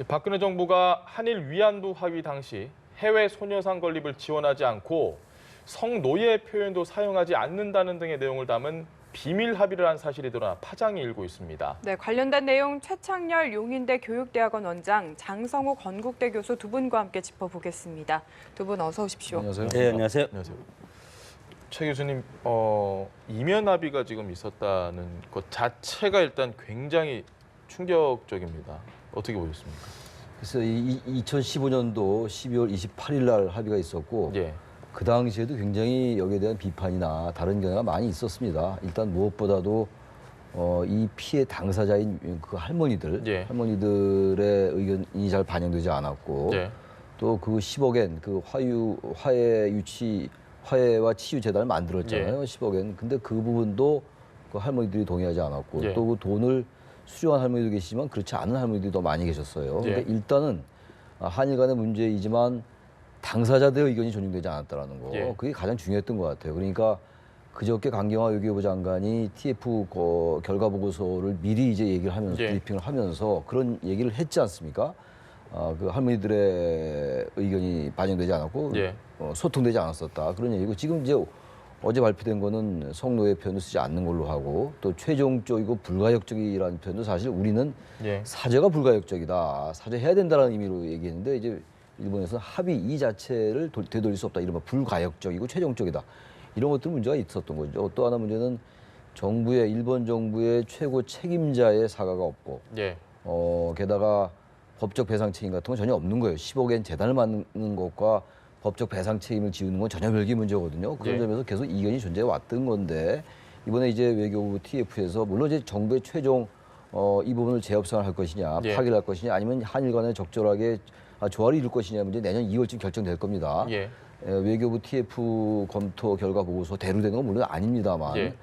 박근혜 정부가 한일 위안부 합의 당시 해외 소녀상 건립을 지원하지 않고 성노예 표현도 사용하지 않는다는 등의 내용을 담은 비밀 합의를 한 사실이 드러나 파장이 일고 있습니다. 네, 관련된 내용 최창렬 용인대 교육대학원 원장, 장성호 건국대 교수 두 분과 함께 짚어보겠습니다. 두 분 어서 오십시오. 안녕하세요. 네, 안녕하세요. 안녕하세요. 최 교수님, 이면 합의가 지금 있었다는 것 자체가 일단 굉장히 충격적입니다. 어떻게 보셨습니까? 그래서 2015년도 12월 28일 날 합의가 있었고 예, 그 당시에도 굉장히 여기에 대한 비판이나 다른 견해가 많이 있었습니다. 일단 무엇보다도 이 피해 당사자인 그 할머니들, 예. 할머니들의 의견이 잘 반영되지 않았고 예, 또 그 10억엔 그 화해와 치유 재단을 만들었잖아요. 10억엔. 근데 그 부분도 그 할머니들이 동의하지 않았고 예. 또 그 돈을 수령한 할머니도 계시지만 그렇지 않은 할머니들이 더 많이 계셨어요. 예. 그러니까 일단은 한일 간의 문제이지만 당사자들의 의견이 존중되지 않았다라는 거. 예. 그게 가장 중요했던 것 같아요. 그러니까 그저께 강경화 외교부 장관이 TF 결과 보고서를 미리 이제 얘기를 하면서 예. 브리핑을 하면서 그런 얘기를 했지 않습니까? 그 할머니들의 의견이 반영되지 않았고 예. 소통되지 않았었다 그런 얘기고 지금 이제 어제 발표된 거는 성노예 표현을 쓰지 않는 걸로 하고 또 최종적이고 불가역적이라는 표현도 사실 우리는 예. 사죄가 불가역적이다 사죄해야 된다는 의미로 얘기했는데 이제 일본에서는 합의 이 자체를 되돌릴 수 없다 이른바 불가역적이고 최종적이다 이런 것들 문제가 있었던 거죠. 또 하나 문제는 일본 정부의 최고 책임자의 사과가 없고 예. 게다가 법적 배상 책임 같은 건 전혀 없는 거예요. 10억엔 재단을 만드는 것과 법적 배상 책임을 지우는 건 전혀 별개 문제거든요. 그런 예. 점에서 계속 이견이 존재해 왔던 건데 이번에 이제 외교부 TF에서 물론 이제 정부의 최종 이 부분을 재협상을 할 것이냐, 예. 파기를 할 것이냐, 아니면 한일 간에 적절하게 조화를 이룰 것이냐 문제 내년 2월쯤 결정될 겁니다. 예. 외교부 TF 검토 결과 보고서대로 되는 건 물론 아닙니다만 예.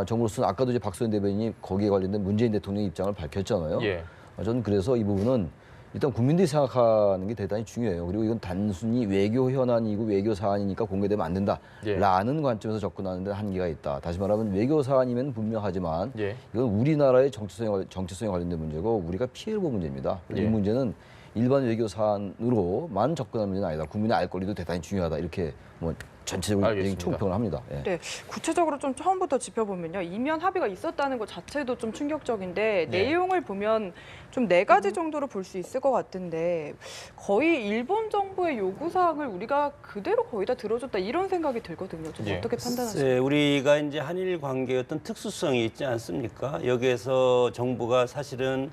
정부로서는 아까도 이제 박수현 대변인이 거기에 관련된 문재인 대통령 입장을 밝혔잖아요. 예. 저는 그래서 이 부분은 일단 국민들이 생각하는 게 대단히 중요해요. 그리고 이건 단순히 외교 현안이고 외교 사안이니까 공개되면 안 된다라는 예. 관점에서 접근하는 데 한계가 있다. 다시 말하면 외교 사안이면 분명하지만 예. 이건 우리나라의 정체성에 관련된 문제고 우리가 피해를 본 문제입니다. 예. 이 문제는 일반 외교 사안으로만 접근하는 문제는 아니다. 국민의 알 권리도 대단히 중요하다. 이렇게 뭐 전체적으로 알겠습니다. 총평을 합니다. 예. 네, 구체적으로 좀 처음부터 짚어보면요. 이면 합의가 있었다는 것 자체도 좀 충격적인데 네. 내용을 보면 좀 4가지 정도로 볼 수 있을 것 같은데 거의 일본 정부의 요구사항을 우리가 그대로 거의 다 들어줬다 이런 생각이 들거든요. 좀 예. 어떻게 판단하세요? 네, 우리가 이제 한일 관계의 어떤 특수성이 있지 않습니까? 여기에서 정부가 사실은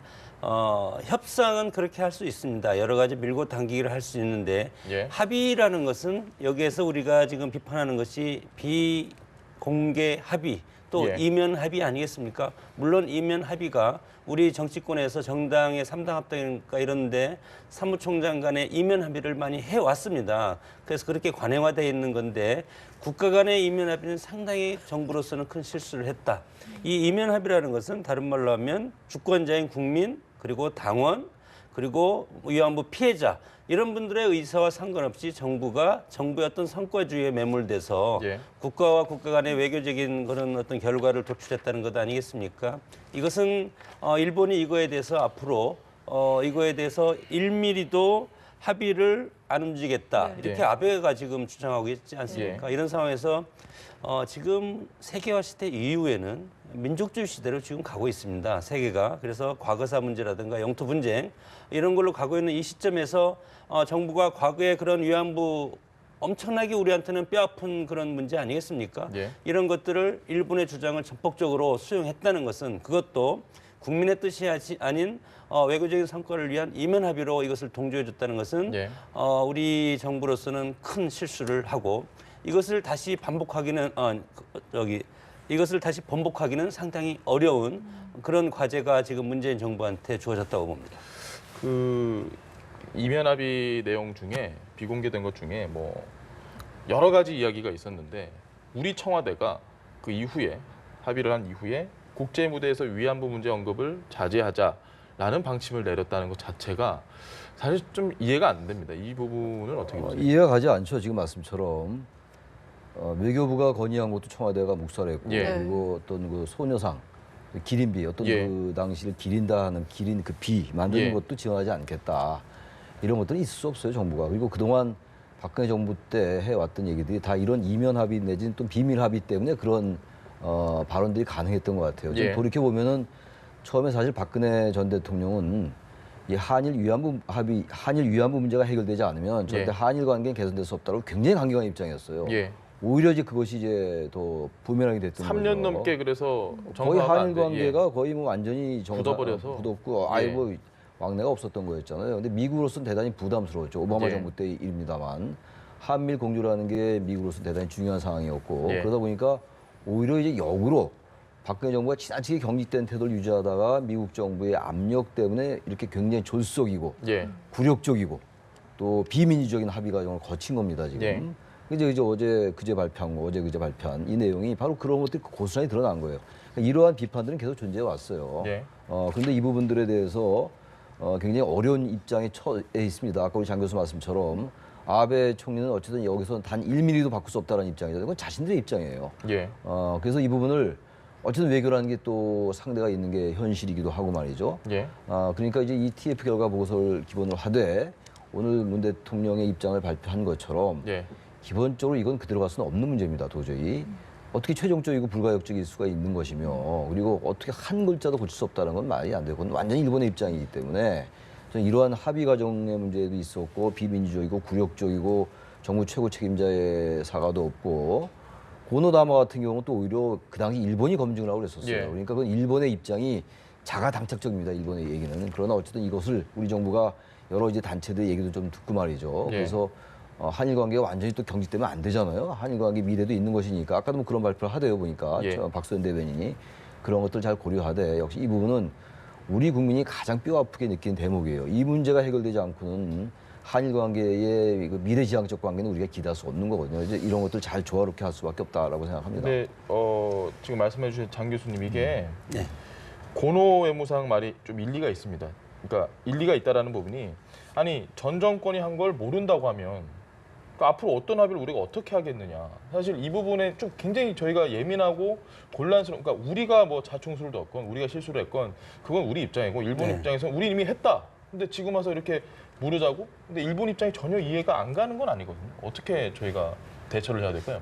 협상은 그렇게 할 수 있습니다. 여러 가지 밀고 당기기를 할 수 있는데 예. 합의라는 것은 여기에서 우리가 지금 비판하는 것이 비공개 합의 또 예. 이면 합의 아니겠습니까? 물론 이면 합의가 우리 정치권에서 정당의 3당 합당이니까 이런데 사무총장 간의 이면 합의를 많이 해왔습니다. 그래서 그렇게 관행화되어 있는 건데 국가 간의 이면 합의는 상당히 정부로서는 큰 실수를 했다. 이 이면 합의라는 것은 다른 말로 하면 주권자인 국민 그리고 당원 그리고 위안부 피해자 이런 분들의 의사와 상관없이 정부의 어떤 성과주의에 매몰돼서 예. 국가와 국가 간의 외교적인 그런 어떤 결과를 도출했다는 것 아니겠습니까? 이것은 일본이 이거에 대해서 앞으로 이거에 대해서 1mm도 합의를 안 움직이겠다. 네. 이렇게 예. 아베가 지금 주장하고 있지 않습니까? 이런 상황에서 지금 세계화 시대 이후에는 민족주의 시대로 지금 가고 있습니다. 세계가. 그래서 과거사 문제라든가 영토 분쟁 이런 걸로 가고 있는 이 시점에서 정부가 과거에 그런 위안부 엄청나게 우리한테는 뼈아픈 그런 문제 아니겠습니까? 예. 이런 것들을 일본의 주장을 전폭적으로 수용했다는 것은 그것도 국민의 뜻이 아닌 외교적인 성과를 위한 이면 합의로 이것을 동조해줬다는 것은 예. 우리 정부로서는 큰 실수를 하고 이것을 다시 번복하기는 상당히 어려운 그런 과제가 지금 문재인 정부한테 주어졌다고 봅니다. 그 이면 합의 내용 중에 비공개된 것 중에 뭐 여러 가지 이야기가 있었는데 우리 청와대가 그 이후에 합의를 한 이후에 국제 무대에서 위안부 문제 언급을 자제하자라는 방침을 내렸다는 것 자체가 사실 좀 이해가 안 됩니다. 이 부분은 어떻게 보세요? 이해가 가지 않죠. 지금 말씀처럼 외교부가 건의한 것도 청와대가 묵살했고 예. 그리고 어떤 그 소녀상 기린비 어떤 예. 그 당시를 기린다 하는 기린 그 비 만드는 예. 것도 지원하지 않겠다. 이런 것들은 있을 수 없어요 정부가. 그리고 그동안 박근혜 정부 때 해왔던 얘기들이 다 이런 이면 합의 내지는 또 비밀 합의 때문에 그런 발언들이 가능했던 것 같아요. 지금 예. 돌이켜 보면은 처음에 사실 박근혜 전 대통령은 이 한일 위안부 문제가 해결되지 않으면 절대 예. 한일 관계는 개선될 수 없다고 굉장히 강경한 입장이었어요. 예. 오히려 이제 그것이 이제 더 부메랑이 됐던 3년 거죠. 넘게 그래서 거의 정상화가 안 한일 돼. 관계가 거의 뭐 완전히 굳어버려서. 굳었고 아예 예. 뭐 왕래가 없었던 거였잖아요. 근데 미국으로서는 대단히 부담스러웠죠. 오바마 예. 정부 때 일입니다만 한밀 공조라는 게 미국으로서는 대단히 중요한 상황이었고 예. 그러다 보니까 오히려 이제 역으로 박근혜 정부가 지나치게 경직된 태도를 유지하다가 미국 정부의 압력 때문에 이렇게 굉장히 졸속이고 예. 굴욕적이고 또 비민주적인 합의 과정을 거친 겁니다 지금. 예. 이제 그제 발표한 거, 그제 발표한 이 내용이 바로 그런 것들이 고스란히 드러난 거예요. 그러니까 이러한 비판들은 계속 존재해 왔어요. 예. 그런데 이 부분들에 대해서 굉장히 어려운 입장에 처해 있습니다. 아까 우리 장 교수 말씀처럼 아베 총리는 어쨌든 여기서 단 1mm도 바꿀 수 없다는 입장이죠. 그건 자신들의 입장이에요. 예. 그래서 이 부분을 어쨌든 외교라는 게 또 상대가 있는 게 현실이기도 하고 말이죠. 예. 그러니까 이제 이 TF 결과 보고서를 기본으로 하되 오늘 문 대통령의 입장을 발표한 것처럼 예. 기본적으로 이건 그대로 갈 수는 없는 문제입니다. 도저히. 어떻게 최종적이고 불가역적일 수가 있는 것이며 그리고 어떻게 한 글자도 고칠 수 없다는 건 말이 안 되고 그건 완전히 일본의 입장이기 때문에 저는 이러한 합의 과정의 문제도 있었고 비민주적이고 굴욕적이고 정부 최고 책임자의 사과도 없고 고노다마 같은 경우는 또 오히려 그 당시 일본이 검증을 하고 그랬었어요. 예. 그러니까 그건 일본의 입장이 자가당착적입니다. 일본의 얘기는. 그러나 어쨌든 이것을 우리 정부가 여러 이제 단체들의 얘기도 좀 듣고 말이죠. 예. 그래서 한일 관계가 완전히 또 경직되면 안 되잖아요. 한일 관계 미래도 있는 것이니까 아까도 뭐 그런 발표를 하대요 보니까 예. 박수현 대변인이 그런 것들 잘 고려하되 역시 이 부분은 우리 국민이 가장 뼈 아프게 느끼는 대목이에요. 이 문제가 해결되지 않고는 한일 관계의 그 미래지향적 관계는 우리가 기대할 수 없는 거거든요. 이제 이런 것들 잘 조화롭게 할 수밖에 없다라고 생각합니다. 근데 지금 말씀해 주신 장 교수님 이게 네. 고노 외무상 말이 좀 일리가 있습니다. 그러니까 일리가 있다라는 부분이 아니 전 정권이 한 걸 모른다고 하면 그러니까 앞으로 어떤 합의를 우리가 어떻게 하겠느냐. 사실 이 부분에 좀 굉장히 저희가 예민하고 곤란스러운. 그러니까 우리가 뭐 자충수를 뒀건 우리가 실수를 했건 그건 우리 입장이고 일본 네. 입장에서는 우리 이미 했다. 근데 지금 와서 이렇게 물으자고? 근데 일본 입장이 전혀 이해가 안 가는 건 아니거든요. 어떻게 저희가 대처를 해야 될까요?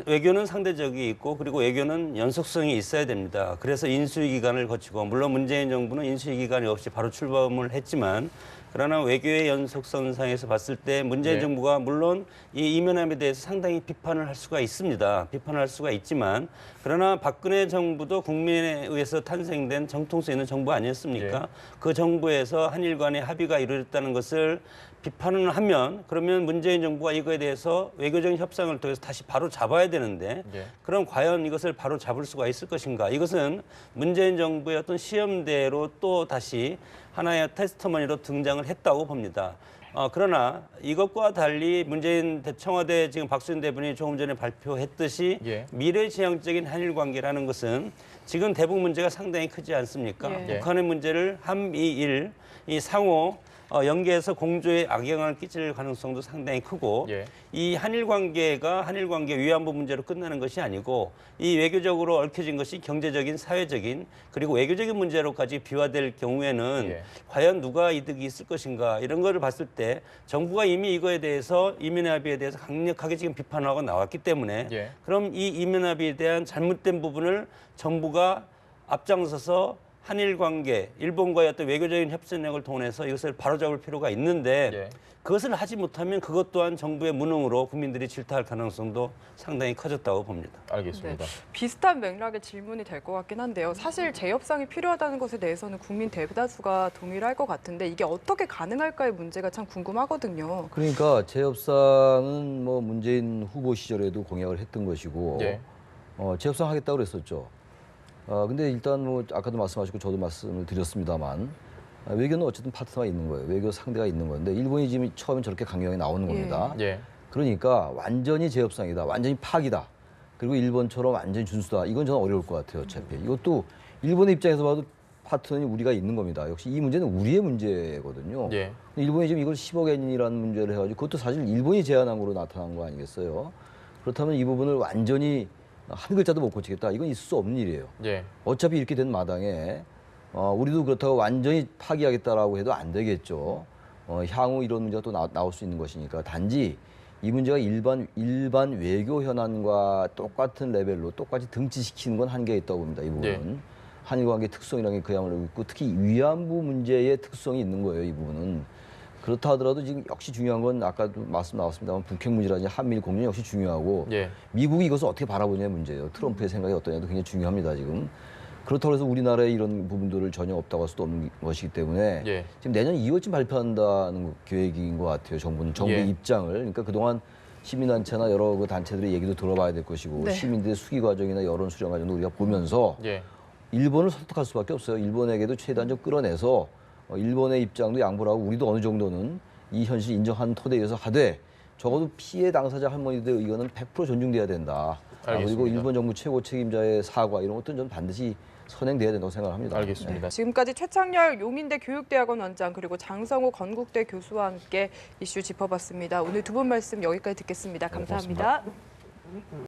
외교는 상대적이 있고 그리고 외교는 연속성이 있어야 됩니다. 그래서 인수위 기간을 거치고 물론 문재인 정부는 인수위 기간이 없이 바로 출범을 했지만 그러나 외교의 연속선상에서 봤을 때 문재인 네. 정부가 물론 이 이면함에 대해서 상당히 비판을 할 수가 있습니다. 비판을 할 수가 있지만 그러나 박근혜 정부도 국민에 의해서 탄생된 정통성 있는 정부 아니었습니까? 네. 그 정부에서 한일 간의 합의가 이루어졌다는 것을 비판을 하면 그러면 문재인 정부가 이거에 대해서 외교적인 협상을 통해서 다시 바로 잡아야 되는데 네. 그럼 과연 이것을 바로 잡을 수가 있을 것인가? 이것은 문재인 정부의 어떤 시험대로 또 다시 하나의 테스트머니로 등장을 했다고 봅니다. 그러나 이것과 달리 문재인 청와대 지금 박수현 대변인이 조금 전에 발표했듯이 예. 미래지향적인 한일 관계라는 것은 지금 대북 문제가 상당히 크지 않습니까? 예. 북한의 문제를 한미일 이 상호 연계해서 공조에 악영향을 끼칠 가능성도 상당히 크고 예. 이 한일 관계가 한일 관계 위안부 문제로 끝나는 것이 아니고 이 외교적으로 얽혀진 것이 경제적인 사회적인 그리고 외교적인 문제로까지 비화될 경우에는 예. 과연 누가 이득이 있을 것인가 이런 거를 봤을 때 정부가 이미 이거에 대해서 이민합의에 대해서 강력하게 지금 비판하고 나왔기 때문에 예. 그럼 이 이민합의에 대한 잘못된 부분을 정부가 앞장서서 한일 관계, 일본과의 어떤 외교적인 협상력을 통해서 이것을 바로잡을 필요가 있는데 예. 그것을 하지 못하면 그것 또한 정부의 무능으로 국민들이 질타할 가능성도 상당히 커졌다고 봅니다. 알겠습니다. 비슷한 맥락의 질문이 될 것 같긴 한데요. 사실 재협상이 필요하다는 것에 대해서는 국민 대다수가 동의를 할 것 같은데 이게 어떻게 가능할까의 문제가 참 궁금하거든요. 그러니까 재협상은 뭐 문재인 후보 시절에도 공약을 했던 것이고 예. 재협상 하겠다고 그랬었죠. 근데 일단 뭐 아까도 말씀하셨고 저도 말씀을 드렸습니다만 외교는 어쨌든 파트너가 있는 거예요. 외교 상대가 있는 건데 일본이 지금 처음에 저렇게 강경하게 나오는 겁니다. 예. 그러니까 완전히 재협상이다. 완전히 파기다. 그리고 일본처럼 완전히 준수다. 이건 저는 어려울 것 같아요. 어차피. 이것도 일본의 입장에서 봐도 파트너는 우리가 있는 겁니다. 역시 이 문제는 우리의 문제거든요. 예. 일본이 지금 이걸 10억 엔이라는 문제를 해가지고 그것도 사실 일본이 제안한 거로 나타난 거 아니겠어요? 그렇다면 이 부분을 완전히 한 글자도 못 고치겠다. 이건 있을 수 없는 일이에요. 예. 어차피 이렇게 된 마당에 우리도 그렇다고 완전히 파기하겠다라고 해도 안 되겠죠. 향후 이런 문제가 또 나올 수 있는 것이니까 단지 이 문제가 일반 외교 현안과 똑같은 레벨로 똑같이 등치시키는 건 한계가 있다고 봅니다. 이 부분은. 예. 한일 관계 특성이라는 게 그야말로 있고 특히 위안부 문제의 특성이 있는 거예요. 이 부분은. 그렇다 하더라도 지금 역시 중요한 건 아까도 말씀 나왔습니다만 북핵 문제라든지 한미일 공존 역시 중요하고 예. 미국이 이것을 어떻게 바라보냐의 문제예요. 트럼프의 생각이 어떠냐도 굉장히 중요합니다. 지금. 그렇다고 해서 우리나라에 이런 부분들을 전혀 없다고 할 수도 없는 것이기 때문에 예. 지금 내년 2월쯤 발표한다는 계획인 것 같아요. 정부의 예. 입장을. 그러니까 그동안 시민단체나 여러 그 단체들의 얘기도 들어봐야 될 것이고 네. 시민들의 수기 과정이나 여론 수렴 과정도 우리가 보면서 예. 일본을 설득할 수밖에 없어요. 일본에게도 최대한 좀 끌어내서 일본의 입장도 양보를 하고 우리도 어느 정도는 이 현실 인정한 토대에 의해서 하되 적어도 피해 당사자 할머니들의 의견은 100% 존중돼야 된다. 그리고 알겠습니다. 일본 정부 최고 책임자의 사과 이런 것들은 좀 반드시 선행돼야 된다고 생각합니다. 알겠습니다. 지금까지 최창렬 용인대 교육대학원 원장 그리고 장성호 건국대 교수와 함께 이슈 짚어봤습니다. 오늘 두 분 말씀 여기까지 듣겠습니다. 감사합니다.